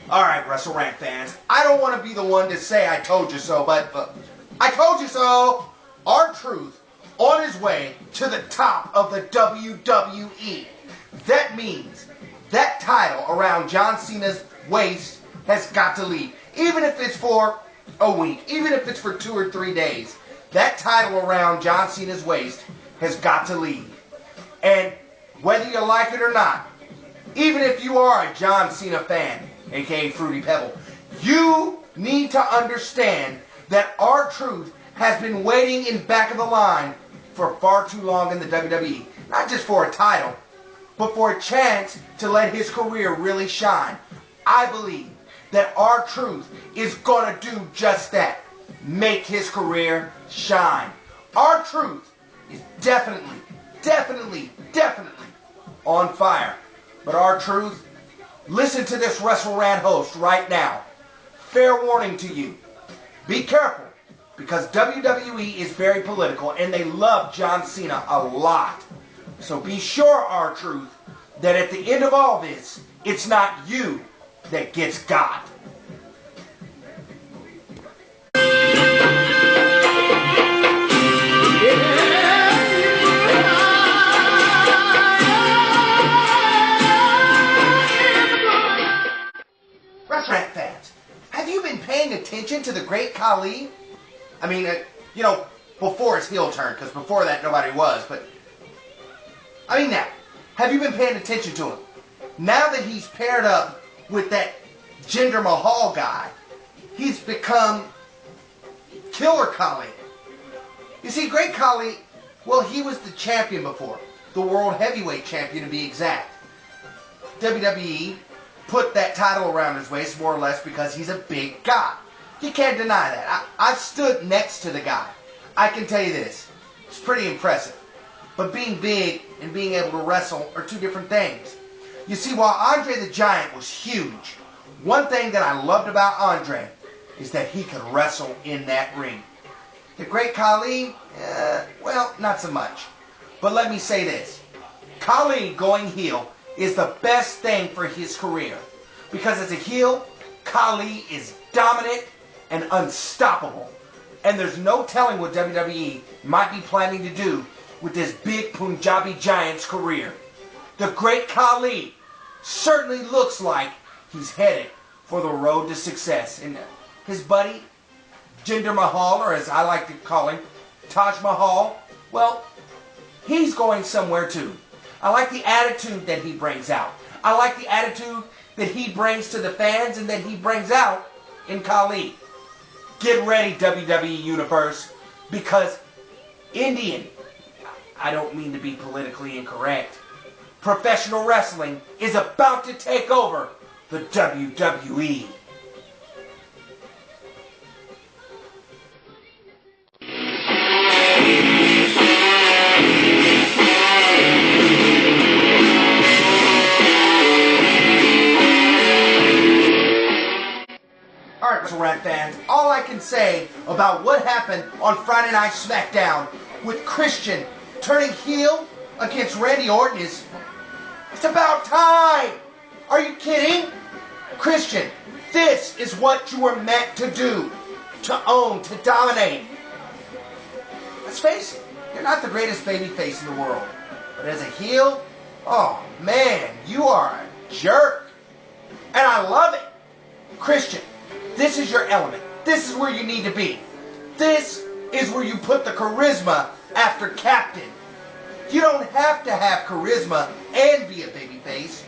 Alright, Wrestle Rant fans, I don't want to be the one to say I told you so, but I told you so! R-Truth on his way to the top of the WWE. That means that title around John Cena's waist has got to leave. Even if it's for a week, even if it's for 2 or 3 days, that title around John Cena's waist has got to leave. And whether you like it or not, even if you are a John Cena fan, aka Fruity Pebble, you need to understand that R-Truth has been waiting in back of the line for far too long in the WWE. Not just for a title, but for a chance to let his career really shine. I believe that R-Truth is going to do just that. Make his career shine. R-Truth is definitely on fire. But R-Truth, listen to this Wrestle Rant host right now. Fair warning to you. Be careful, because WWE is very political and they love John Cena a lot. So be sure, R-Truth, that at the end of all this, it's not you that gets got. Rant fans, have you been paying attention to the great Khali? I mean, before his heel turn, because before that nobody was, but I mean now, have you been paying attention to him? Now that he's paired up with that Jinder Mahal guy, he's become Killer Khali. You see, great Khali, well, he was the champion before, the World Heavyweight Champion to be exact. WWE put that title around his waist more or less because he's a big guy. You can't deny that. I've stood next to the guy. I can tell you this. It's pretty impressive. But being big and being able to wrestle are two different things. You see, while Andre the Giant was huge, one thing that I loved about Andre is that he could wrestle in that ring. The great Khali, well, not so much. But let me say this. Khali going heel is the best thing for his career. Because as a heel, Khali is dominant and unstoppable. And there's no telling what WWE might be planning to do with this big Punjabi Giant's career. The great Khali certainly looks like he's headed for the road to success. And his buddy, Jinder Mahal, or as I like to call him, Taj Mahal, well, he's going somewhere too. I like the attitude that he brings out. I like the attitude that he brings to the fans and that he brings out in Khali. Get ready, WWE Universe, because Indian, I don't mean to be politically incorrect, professional wrestling is about to take over the WWE. Alright, Wrestle Rant fans, all I can say about what happened on Friday Night SmackDown with Christian turning heel against Randy Orton is, it's about time! Are you kidding? Christian, this is what you were meant to do. To own, to dominate. Let's face it, you're not the greatest babyface in the world. But as a heel, oh man, you are a jerk. And I love it. Christian, this is your element. This is where you need to be. This is where you put the charisma after captain. You don't have to have charisma and be a babyface.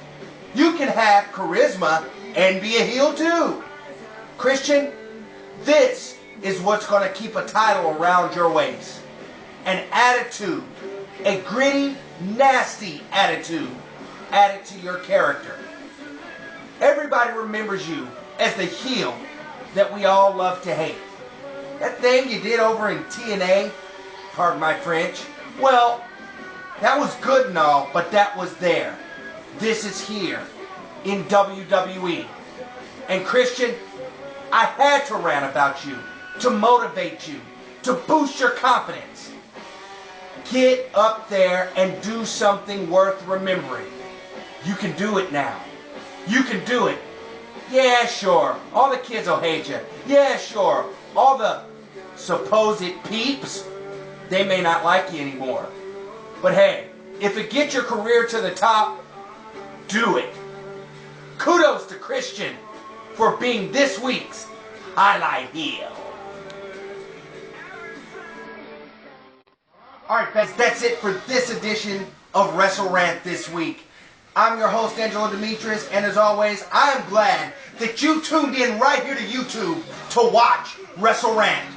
You can have charisma and be a heel too. Christian, this is what's going to keep a title around your waist. An attitude, a gritty, nasty attitude added to your character. Everybody remembers you as the heel that we all love to hate. That thing you did over in TNA, pardon my French, well, that was good and all, but that was there. This is here in WWE. And Christian, I had to rant about you, to motivate you, to boost your confidence. Get up there and do something worth remembering. You can do it now. You can do it. Yeah, sure, all the kids will hate you. Yeah, sure, all the supposed peeps, they may not like you anymore. But hey, if it gets your career to the top, do it. Kudos to Christian for being this week's highlight heel. Alright, fans, that's it for this edition of Wrestle Rant this week. I'm your host, Angelo Demetrius, and as always, I am glad that you tuned in right here to YouTube to watch Wrestle Rant.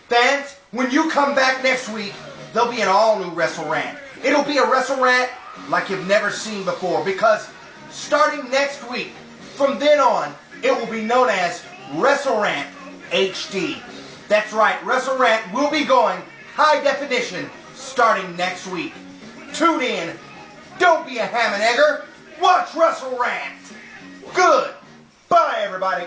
Fans, when you come back next week, there'll be an all-new Wrestle Rant. It'll be a Wrestle Rant like you've never seen before, because starting next week, from then on, it will be known as Wrestle Rant HD. That's right, Wrestle Rant will be going high definition starting next week. Tune in. Don't be a ham and egger. Watch Wrestle Rant. Good. Bye, everybody.